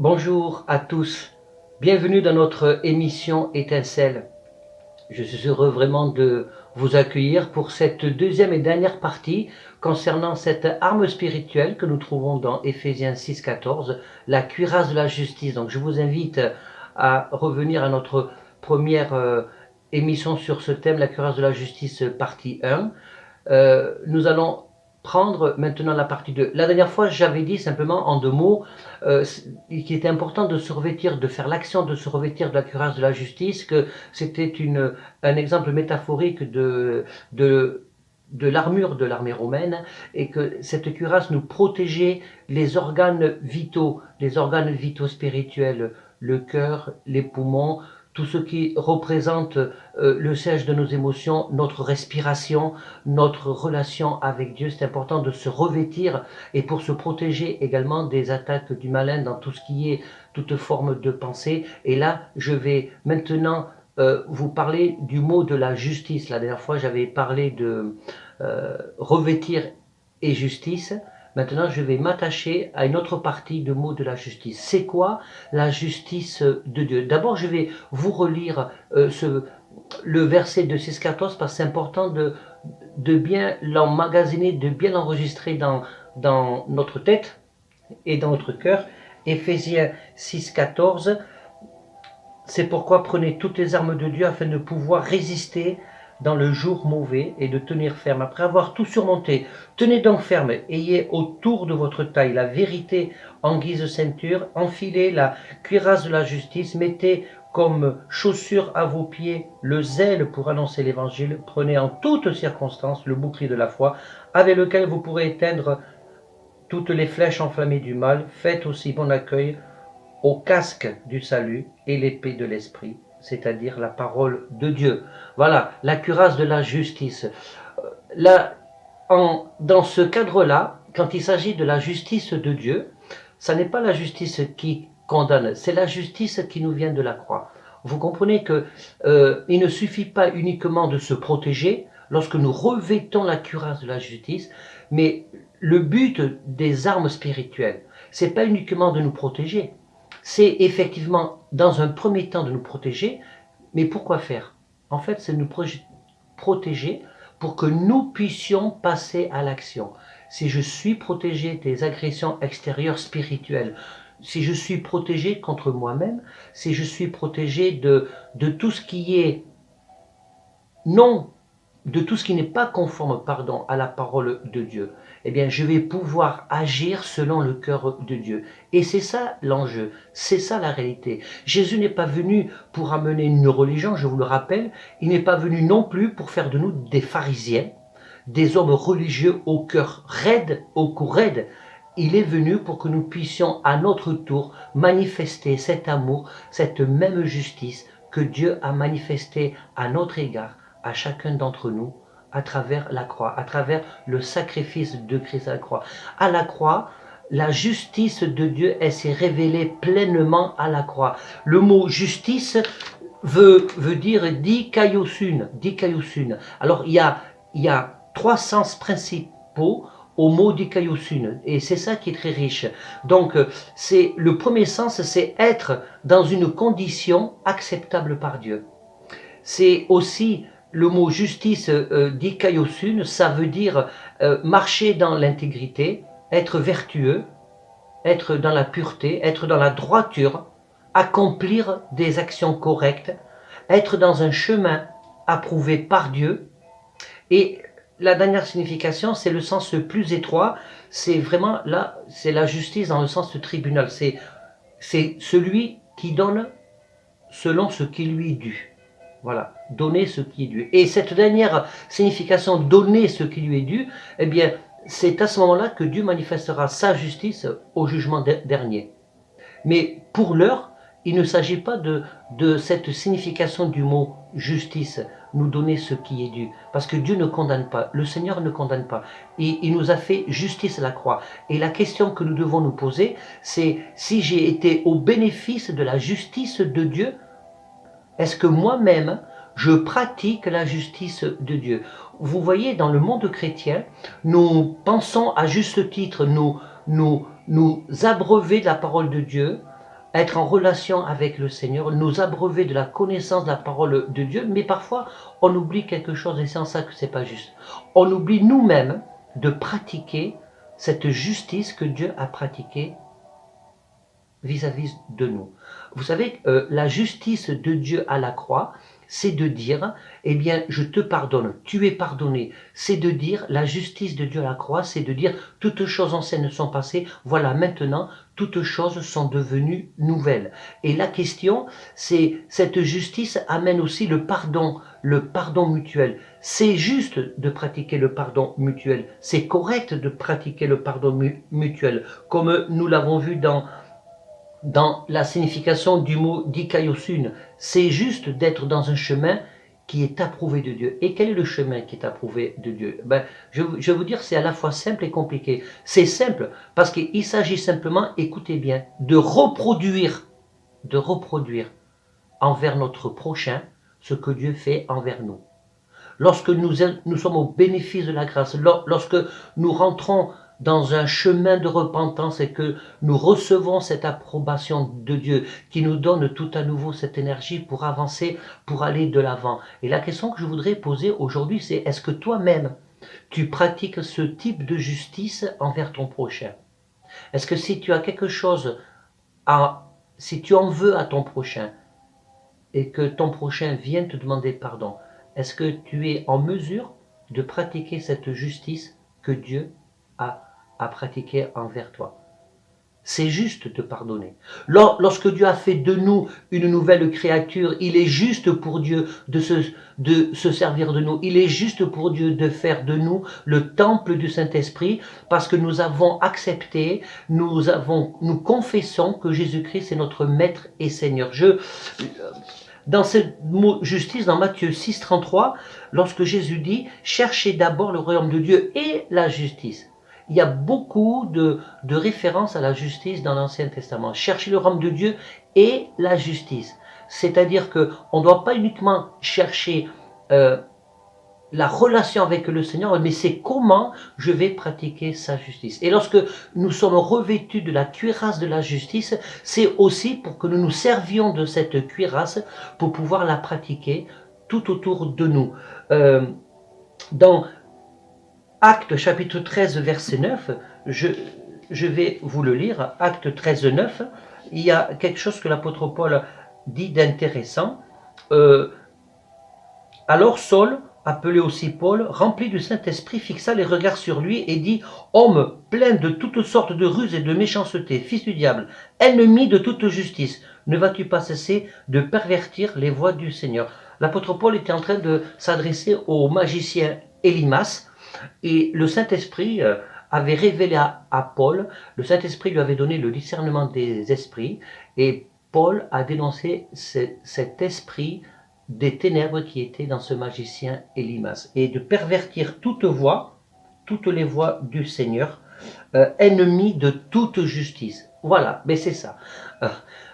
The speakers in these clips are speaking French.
Bonjour à tous, bienvenue dans notre émission Étincelle. Je suis heureux vraiment de vous accueillir pour cette deuxième et dernière partie concernant cette arme spirituelle que nous trouvons dans Éphésiens 6,14, la cuirasse de la justice. Donc je vous invite à revenir à notre première émission sur ce thème, la cuirasse de la justice partie 1. Nous allons prendre maintenant la partie 2. La dernière fois, j'avais dit simplement en deux mots qu'il était important de se revêtir, de faire l'action de se revêtir de la cuirasse de la justice, que c'était un exemple métaphorique de l'armure de l'armée romaine, et que cette cuirasse nous protégeait les organes vitaux spirituels, le cœur, les poumons, tout ce qui représente le siège de nos émotions, notre respiration, notre relation avec Dieu. C'est important de se revêtir et pour se protéger également des attaques du malin dans tout ce qui est toute forme de pensée. Et là, je vais maintenant vous parler du mot de la justice. La dernière fois, j'avais parlé de revêtir et justice. Maintenant, je vais m'attacher à une autre partie du mot de la justice. C'est quoi la justice de Dieu? D'abord, je vais vous relire le verset de 6,14 parce que c'est important de bien l'emmagasiner, de bien l'enregistrer dans notre tête et dans notre cœur. Éphésiens 6,14, c'est pourquoi prenez toutes les armes de Dieu afin de pouvoir résister dans le jour mauvais et de tenir ferme. Après avoir tout surmonté, tenez donc ferme, ayez autour de votre taille la vérité en guise de ceinture, enfilez la cuirasse de la justice, mettez comme chaussure à vos pieds le zèle pour annoncer l'évangile, prenez en toutes circonstances le bouclier de la foi, avec lequel vous pourrez éteindre toutes les flèches enflammées du mal, faites aussi bon accueil au casque du salut et l'épée de l'esprit, c'est-à-dire la parole de Dieu. Voilà, la cuirasse de la justice. Là, dans ce cadre-là, quand il s'agit de la justice de Dieu, ça n'est pas la justice qui condamne, c'est la justice qui nous vient de la croix. Vous comprenez que il ne suffit pas uniquement de se protéger lorsque nous revêtons la cuirasse de la justice, mais le but des armes spirituelles, c'est pas uniquement de nous protéger, c'est effectivement dans un premier temps de nous protéger, mais pourquoi faire? En fait, c'est nous protéger pour que nous puissions passer à l'action. Si je suis protégé des agressions extérieures spirituelles, si je suis protégé contre moi-même, si je suis protégé de tout ce qui est non, de tout ce qui n'est pas conforme, à la parole de Dieu, eh bien, je vais pouvoir agir selon le cœur de Dieu. Et c'est ça l'enjeu, c'est ça la réalité. Jésus n'est pas venu pour amener une religion, je vous le rappelle, il n'est pas venu non plus pour faire de nous des pharisiens, des hommes religieux au cœur raide, au cou raide. Il est venu pour que nous puissions à notre tour manifester cet amour, cette même justice que Dieu a manifesté à notre égard, à chacun d'entre nous, à travers la croix, à travers le sacrifice de Christ à la croix. À la croix, la justice de Dieu, elle s'est révélée pleinement à la croix. Le mot justice veut dire dikaiousun. Alors il y a trois sens principaux au mot dikaiousun, et c'est ça qui est très riche. Donc c'est le premier sens, c'est être dans une condition acceptable par Dieu. C'est aussi le mot justice dikaiousun, ça veut dire marcher dans l'intégrité, être vertueux, être dans la pureté, être dans la droiture, accomplir des actions correctes, être dans un chemin approuvé par Dieu. Et la dernière signification, c'est le sens le plus étroit, c'est vraiment là, c'est la justice dans le sens de tribunal, c'est celui qui donne selon ce qui lui est dû. Voilà, donner ce qui est dû. Et cette dernière signification, donner ce qui lui est dû, eh bien, c'est à ce moment-là que Dieu manifestera sa justice au jugement dernier. Mais pour l'heure, il ne s'agit pas de cette signification du mot justice, nous donner ce qui est dû. Parce que Dieu ne condamne pas, le Seigneur ne condamne pas. Et il nous a fait justice à la croix. Et la question que nous devons nous poser, c'est si j'ai été au bénéfice de la justice de Dieu, est-ce que moi-même, je pratique la justice de Dieu? Vous voyez, dans le monde chrétien, nous pensons à juste titre nous abreuver de la parole de Dieu, être en relation avec le Seigneur, nous abreuver de la connaissance de la parole de Dieu, mais parfois on oublie quelque chose et c'est en ça que c'est pas juste. On oublie nous-mêmes de pratiquer cette justice que Dieu a pratiquée vis-à-vis de nous. Vous savez, la justice de Dieu à la croix, c'est de dire, eh bien, je te pardonne, tu es pardonné. C'est de dire, la justice de Dieu à la croix, c'est de dire, toutes choses anciennes sont passées, voilà, maintenant, toutes choses sont devenues nouvelles. Et la question, c'est, cette justice amène aussi le pardon mutuel. C'est juste de pratiquer le pardon mutuel. C'est correct de pratiquer le pardon mutuel, comme nous l'avons vu dans la signification du mot dikaiosun. C'est juste d'être dans un chemin qui est approuvé de Dieu. Et quel est le chemin qui est approuvé de Dieu? Je vais vous dire, c'est à la fois simple et compliqué. C'est simple parce qu'il s'agit simplement, écoutez bien, de reproduire envers notre prochain ce que Dieu fait envers nous. Lorsque nous sommes au bénéfice de la grâce, lorsque nous rentrons dans un chemin de repentance et que nous recevons cette approbation de Dieu qui nous donne tout à nouveau cette énergie pour avancer, pour aller de l'avant. Et la question que je voudrais poser aujourd'hui, c'est est-ce que toi-même, tu pratiques ce type de justice envers ton prochain? Est-ce que si tu as quelque chose si tu en veux à ton prochain et que ton prochain vient te demander pardon, est-ce que tu es en mesure de pratiquer cette justice que Dieu a pratiquée envers toi? C'est juste de pardonner. Lorsque Dieu a fait de nous une nouvelle créature, il est juste pour Dieu de se servir de nous. Il est juste pour Dieu de faire de nous le temple du Saint-Esprit parce que nous avons accepté, nous confessons que Jésus-Christ est notre Maître et Seigneur. Dans ce mot justice, dans Matthieu 6, 33, lorsque Jésus dit « Cherchez d'abord le royaume de Dieu et la justice ». Il y a beaucoup de références à la justice dans l'Ancien Testament. Cherchez le royaume de Dieu et la justice. C'est-à-dire qu'on ne doit pas uniquement chercher la relation avec le Seigneur, mais c'est comment je vais pratiquer sa justice. Et lorsque nous sommes revêtus de la cuirasse de la justice, c'est aussi pour que nous nous servions de cette cuirasse pour pouvoir la pratiquer tout autour de nous. Dans Actes chapitre 13 verset 9, je vais vous le lire, Actes 13 9, il y a quelque chose que l'apôtre Paul dit d'intéressant. Alors Saul, appelé aussi Paul, rempli du Saint-Esprit, fixa les regards sur lui et dit « Homme plein de toutes sortes de ruses et de méchanceté, fils du diable, ennemi de toute justice, ne vas-tu pas cesser de pervertir les voies du Seigneur ?» L'apôtre Paul était en train de s'adresser au magicien Élimas et le Saint-Esprit avait révélé à Paul, le Saint-Esprit lui avait donné le discernement des esprits et Paul a dénoncé cet esprit des ténèbres qui étaient dans ce magicien Élimas, et de pervertir toutes les voies du Seigneur, ennemi de toute justice. Voilà, mais c'est ça.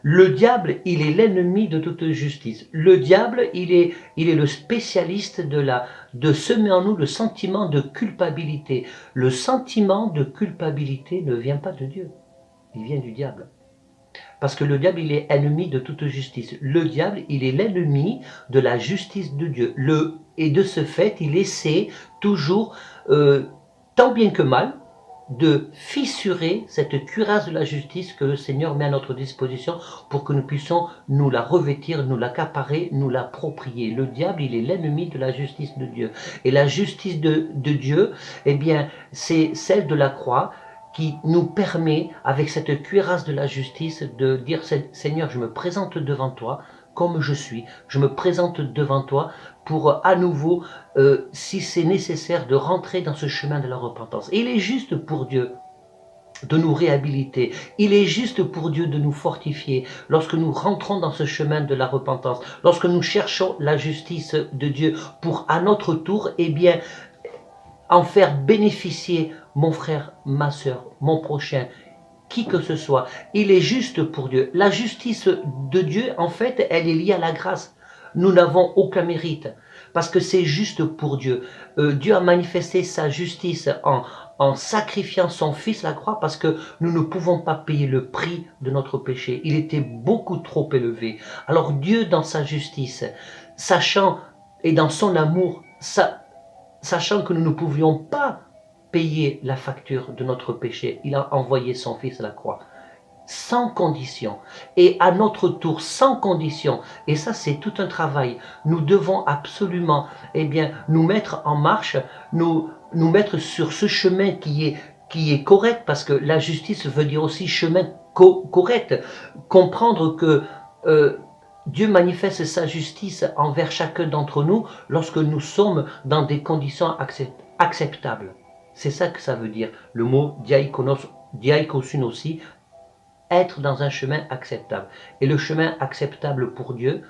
Le diable, il est l'ennemi de toute justice. Le diable, il est le spécialiste de semer en nous le sentiment de culpabilité. Le sentiment de culpabilité ne vient pas de Dieu, il vient du diable. Parce que le diable, il est ennemi de toute justice. Le diable, il est l'ennemi de la justice de Dieu. Et de ce fait, il essaie toujours, tant bien que mal, de fissurer cette cuirasse de la justice que le Seigneur met à notre disposition pour que nous puissions nous la revêtir, nous l'accaparer, nous l'approprier. Le diable, il est l'ennemi de la justice de Dieu. Et la justice de Dieu, eh bien, c'est celle de la croix, qui nous permet, avec cette cuirasse de la justice, de dire « Seigneur, je me présente devant toi comme je suis. Je me présente devant toi pour à nouveau, si c'est nécessaire, de rentrer dans ce chemin de la repentance. » Et il est juste pour Dieu de nous réhabiliter. Il est juste pour Dieu de nous fortifier lorsque nous rentrons dans ce chemin de la repentance, lorsque nous cherchons la justice de Dieu pour, à notre tour, eh bien, en faire bénéficier mon frère, ma sœur, mon prochain, qui que ce soit. Il est juste pour Dieu. La justice de Dieu, en fait, elle est liée à la grâce. Nous n'avons aucun mérite, parce que c'est juste pour Dieu. Dieu a manifesté sa justice en sacrifiant son Fils à la croix parce que nous ne pouvons pas payer le prix de notre péché. Il était beaucoup trop élevé. Alors Dieu, dans sa justice, sachant et dans son amour, sachant que nous ne pouvions pas payer la facture de notre péché, il a envoyé son Fils à la croix sans condition, et à notre tour sans condition. Et ça, c'est tout un travail. Nous devons absolument, nous mettre en marche, nous mettre sur ce chemin qui est correct, parce que la justice veut dire aussi chemin correct. Comprendre que Dieu manifeste sa justice envers chacun d'entre nous lorsque nous sommes dans des conditions acceptables. C'est ça que ça veut dire. Le mot diaikosun aussi, être dans un chemin acceptable. Et le chemin acceptable pour Dieu,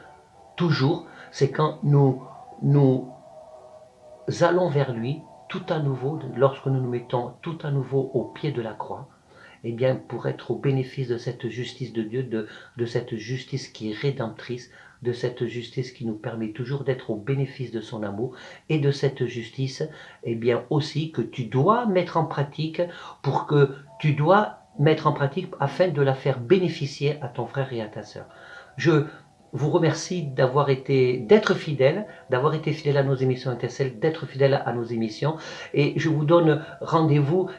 toujours, c'est quand nous allons vers lui tout à nouveau, lorsque nous nous mettons tout à nouveau au pied de la croix, pour être au bénéfice de cette justice de Dieu, de cette justice qui est rédemptrice, de cette justice qui nous permet toujours d'être au bénéfice de son amour, et de cette justice, aussi que tu dois mettre en pratique afin de la faire bénéficier à ton frère et à ta sœur. Je vous remercie d'être fidèle à nos émissions Intercell, d'être fidèle à nos émissions, et je vous donne rendez-vous,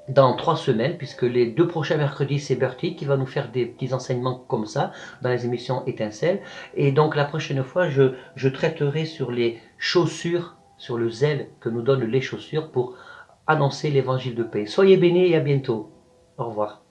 dans 3 semaines, puisque les 2 prochains mercredis, c'est Bertie qui va nous faire des petits enseignements comme ça, dans les émissions Étincelles. Et donc la prochaine fois, je traiterai sur les chaussures, sur le zèle que nous donnent les chaussures pour annoncer l'évangile de paix. Soyez bénis et à bientôt. Au revoir.